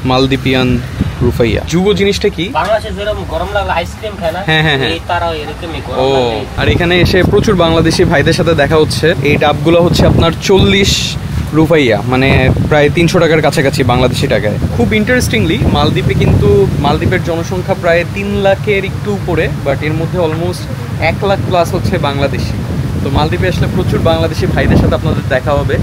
মালদ্বীপিয়ান রুফাইয়া। জুগো জিনিসটা কি? বাংলাদেশে যেরকম গরম লাগলে আইসক্রিম খায় না, হ্যাঁ, তারাও এরকমই করে। ও, আর এখানে এসে প্রচুর বাংলাদেশি ভাইদের সাথে দেখা হচ্ছে। এই ডাবগুলো হচ্ছে আপনার 40 রুফাইয়া, মানে প্রায় 300 টাকার কাছাকাছি বাংলাদেশি টাকায়। খুব ইন্টারেস্টিংলি মালদ্বীপে কিন্তু মালদ্বীপের জনসংখ্যা প্রায় 3 লাখের একটু উপরে, বাট এর মধ্যে অলমোস্ট 1 লাখ প্লাস হচ্ছে বাংলাদেশি। তো মালদ্বীপে আসলে প্রচুর বাংলাদেশি ভাইদের সাথে আপনাদের দেখা হবে,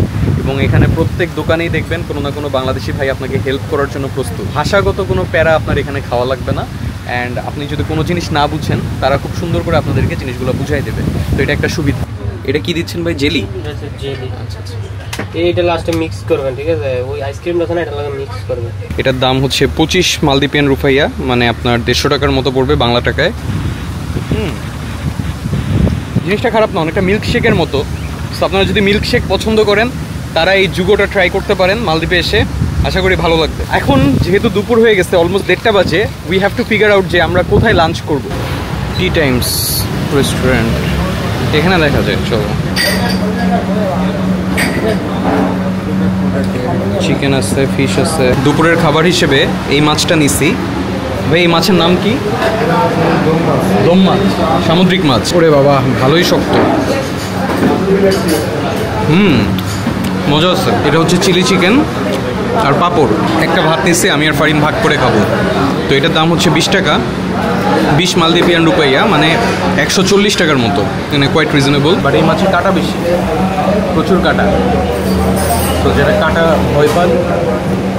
এবং এখানে প্রত্যেক দোকানেই দেখবেন কোনো না কোনো বাংলাদেশি ভাই আপনাকে হেল্প করার জন্য প্রস্তুত। ভাষাগত কোনো প্যারা আপনার এখানে খাওয়া লাগবে না। অ্যান্ড আপনি যদি কোনো জিনিস না বুঝেন তারা খুব সুন্দর করে আপনাদেরকে জিনিসগুলো বুঝাই দেবে। তো এটা একটা সুবিধা। এটা কি দিচ্ছেন ভাই? জেলি। জেলি। আচ্ছা। এইটা লাস্টে মিক্স করবেন, ঠিক আছে? ওই আইসক্রিমটা আছে না, এটা লাগে মিক্স করবেন। এটার দাম হচ্ছে 25 মালদ্বীপিয়ান রুফাইয়া, মানে আপনার 150 টাকার মতো পড়বে বাংলা টাকায়। জিনিসটা খারাপ না, অনেকটা মিল্কশেকের মতো। সো আপনারা যদি মিল্কশেক পছন্দ করেন তারা এই জুগোটা ট্রাই করতে পারেন মালদ্বীপে এসে, আশা করি ভালো লাগবে। এখন যেহেতু দুপুর হয়ে গেছে, অলমোস্ট 1:30 বাজে, we have to figure out যে আমরা কোথায় লাঞ্চ করব। টি টাইমস রেস্টুরেন্ট এখানে দেখা যায়। চলো, চিকেন আছে, ফিশ আছে। দুপুরের খাবার হিসেবে এই মাছটা নিছি। ভাই, এই মাছের নাম কি? দম মাছ, সামুদ্রিক মাছ। ওরে বাবা, ভালোই শক্ত। মজা আছে। এটা হচ্ছে চিলি চিকেন আর পাঁপড়। একটা ভাত নিচ্ছি, আমি আর ফারিন ভাগ করে খাবো। তো এটার দাম হচ্ছে 20 টাকা, 20 মালদ্বীপিয়ান রুপাইয়া, মানে 140 টাকার মতো। মানে কোয়াইট রিজনেবল। বাট এই মাছের কাটা বেশি, প্রচুর কাটা। তো যারা কাটা ভয় পান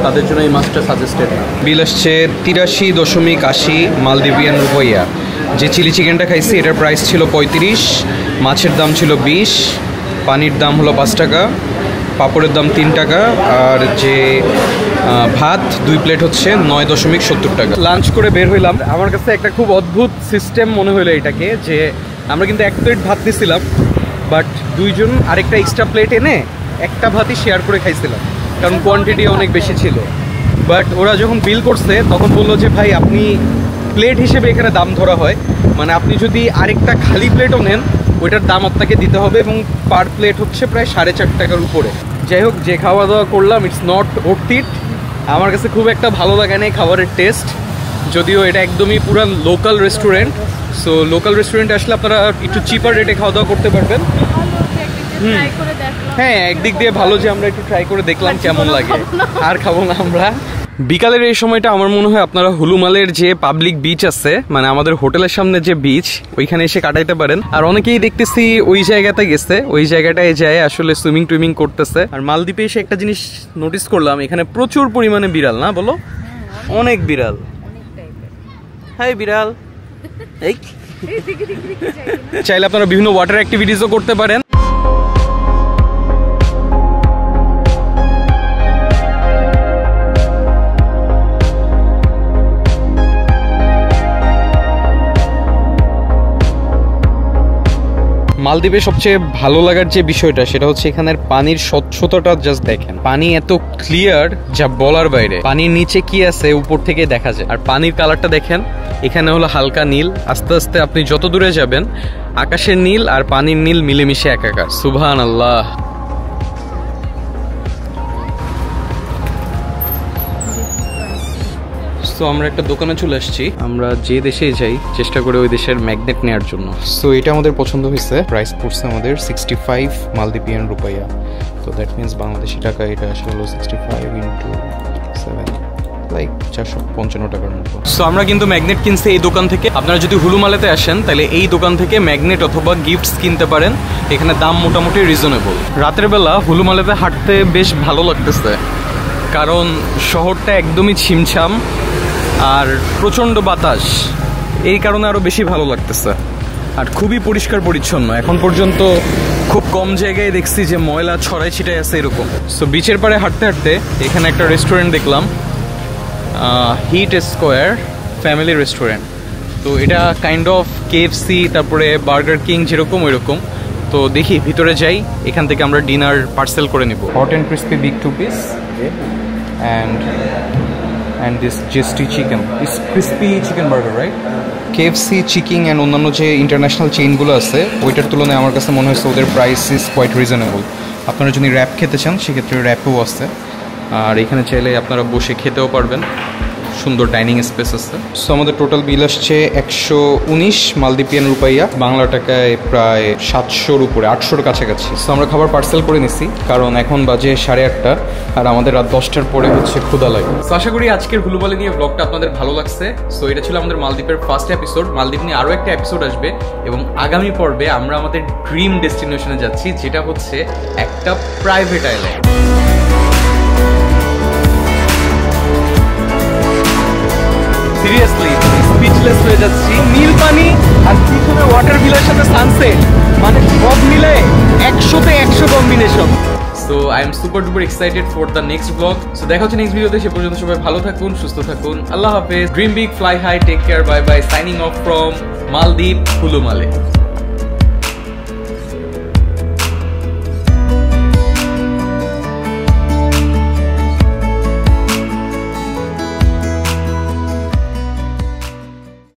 তাদের জন্য এই মাছটা সাজেস্টেড না। বিল আসছে 83.80 মালদ্বীপিয়ান রুপাইয়া। যে চিলি চিকেনটা খাইছি এটার প্রাইস ছিল 35, মাছের দাম ছিল 20, পানির দাম হলো 5 টাকা, পাপড়ের দাম 3 টাকা, আর যে ভাত 2 প্লেট হচ্ছে 9.70 টাকা। লাঞ্চ করে বের হইলাম। আমার কাছে একটা খুব অদ্ভুত সিস্টেম মনে হলো এটাকে, যে আমরা কিন্তু 1 প্লেট ভাত নিয়েছিলাম, বাট দুইজন আরেকটা এক্সট্রা প্লেট এনে একটা ভাতই শেয়ার করে খাইছিলাম, কারণ কোয়ান্টিটি অনেক বেশি ছিল। বাট ওরা যখন বিল করছে তখন বললো যে ভাই আপনি প্লেট হিসেবে এখানে দাম ধরা হয়, মানে আপনি যদি আরেকটা খালি প্লেটও নেন ওইটার দাম আপনাকে দিতে হবে, এবং পার প্লেট হচ্ছে প্রায় 4.5 টাকার উপরে। যাই হোক, যে খাওয়া দাওয়া করলাম ইটস নট ওর্থ ইট। আমার কাছে খুব একটা ভালো লাগে না খাবারের টেস্ট, যদিও এটা একদমই পুরো লোকাল রেস্টুরেন্ট। সো লোকাল রেস্টুরেন্টে আসলে আপনারা একটু চিপার রেটে খাওয়া দাওয়া করতে পারবেন। হ্যাঁ, একদিক দিয়ে ভালো যে আমরা একটু ট্রাই করে দেখলাম কেমন লাগে। আর খাবো না আমরা। বিকালের এই সময়টা আমার মনে হয় আপনারা হুলুমালের যে পাবলিক বিচ আছে, মানে আমাদের হোটেলের সামনে যে বিচ, ওইখানে এসে কাটাইতে পারেন। আর অনেকেই দেখতেছি ওই জায়গাতে গেছে, ওই জায়গাটায় যায় আসলে সুইমিং টুইমিং করতেছে। আর মালদ্বীপে এসে একটা জিনিস নোটিস করলাম, এখানে প্রচুর পরিমাণে বিড়াল, না বলো? অনেক বিড়াল। হাই বিড়াল। এই চাইলে আপনারা বিভিন্ন ওয়াটার অ্যাক্টিভিটিসও করতে পারেন। মালদ্বীপে সবচেয়ে ভালো লাগার যে বিষয়টা সেটা হচ্ছে এখানের পানির স্বচ্ছতাটা জাস্ট দেখেন। পানি এত ক্লিয়ার যা বলার বাইরে। পানির নিচে কি আছে উপর থেকে দেখা যায়। আর পানির কালারটা দেখেন, এখানে হলো হালকা নীল, আস্তে আস্তে আপনি যত দূরে যাবেন আকাশের নীল আর পানির নীল মিলেমিশে একাকার। সুবহানাল্লাহ। সো আমরা একটা দোকানে চলে আসছি। আমরা যে দেশে যাই চেষ্টা করে ওই দেশের ম্যাগনেট নেওয়ার জন্য। সো এটা আমাদের পছন্দ হয়েছে। প্রাইস পড়ছে আমাদের 65 মালদ্বীপিয়ান রুপাইয়া। তো দ্যাট মিনস বাংলাদেশি টাকা এটা আসলে হলো 65 ইন্টু 7, লাইক 455 টাকার মতো। সো আমরা কিন্তু ম্যাগনেট কিনছি এই দোকান থেকে। আপনারা যদি হুলুমালেতে আসেন তাহলে এই দোকান থেকে ম্যাগনেট অথবা গিফটস কিনতে পারেন। এখানে দাম মোটামুটি রিজনেবল। রাতের বেলা হুলুমালেতে হাঁটতে বেশ ভালো লাগতেছে, কারণ শহরটা একদমই ছিমছাম আর প্রচণ্ড বাতাস, এই কারণে আরও বেশি ভালো লাগতেছে। আর খুবই পরিষ্কার পরিচ্ছন্ন। এখন পর্যন্ত খুব কম জায়গায় দেখছি যে ময়লা ছড়াই ছিটাই আছে এরকম। সো বিচের পাড়ে হাঁটতে হাঁটতে এখানে একটা রেস্টুরেন্ট দেখলাম, হিট স্কোয়ার ফ্যামিলি রেস্টুরেন্ট। তো এটা কাইন্ড অফ KFC তারপরে বার্গার কিং যেরকম ওই রকম। তো দেখি ভিতরে যাই, এখান থেকে আমরা ডিনার পার্সেল করে নিব। Hot and crispy big 2 piece and this GST chicken. It's crispy chicken burger, right? KFC, Chicking and অন্যান্য যে ইন্টারন্যাশনাল চেইনগুলো আছে ওইটার তুলনায় আমার কাছে মনে হয়েছে ওদের প্রাইস ইজ কোয়াইট রিজনেবল। আপনারা যদি র্যাপ খেতে চান সেক্ষেত্রে র্যাপও আছে, আর এখানে চাইলে আপনারা বসে খেতেও পারবেন। সুন্দর ডাইনিং স্পেস আছে। সো আমাদের টোটাল বিল আসছে 119 মালদ্বীপিয়ান রুপাইয়া, বাংলা টাকায় প্রায় 700-র উপরে, 800-র কাছাকাছি। সো আমরা খাবার পার্সেল করে নিছি, কারণ এখন বাজে 8:30 আর আমাদের রাত 10টার পরে হচ্ছে ক্ষুধা লাগে। সো আশা করি আজকের হুলুমালে নিয়ে ব্লগটা আপনাদের ভালো লাগছে। সো এটা ছিল আমাদের মালদ্বীপের ফার্স্ট এপিসোড। মালদ্বীপ নিয়ে আরও একটা এপিসোড আসবে, এবং আগামী পর্বে আমরা আমাদের ড্রিম ডেস্টিনেশনে যাচ্ছি, যেটা হচ্ছে একটা প্রাইভেট আইল্যান্ড। সিরিয়াসলি স্পিচলেস হয়ে যাচ্ছি। নীল পানি আর পিছনে ওয়াটার ভিলের সাথে সানসেট, মানে সব মিলে 100-তে 100 combination. So I am super duper excited for the next blog. So দেখা হচ্ছে নেক্সট ভিডিওতে। সে পর্যন্ত সবাই ভালো থাকুন, সুস্থ থাকুন। আল্লাহ হাফেজ। Dream big, fly high, take care, bye bye. Signing off from Maldives Hulhumale.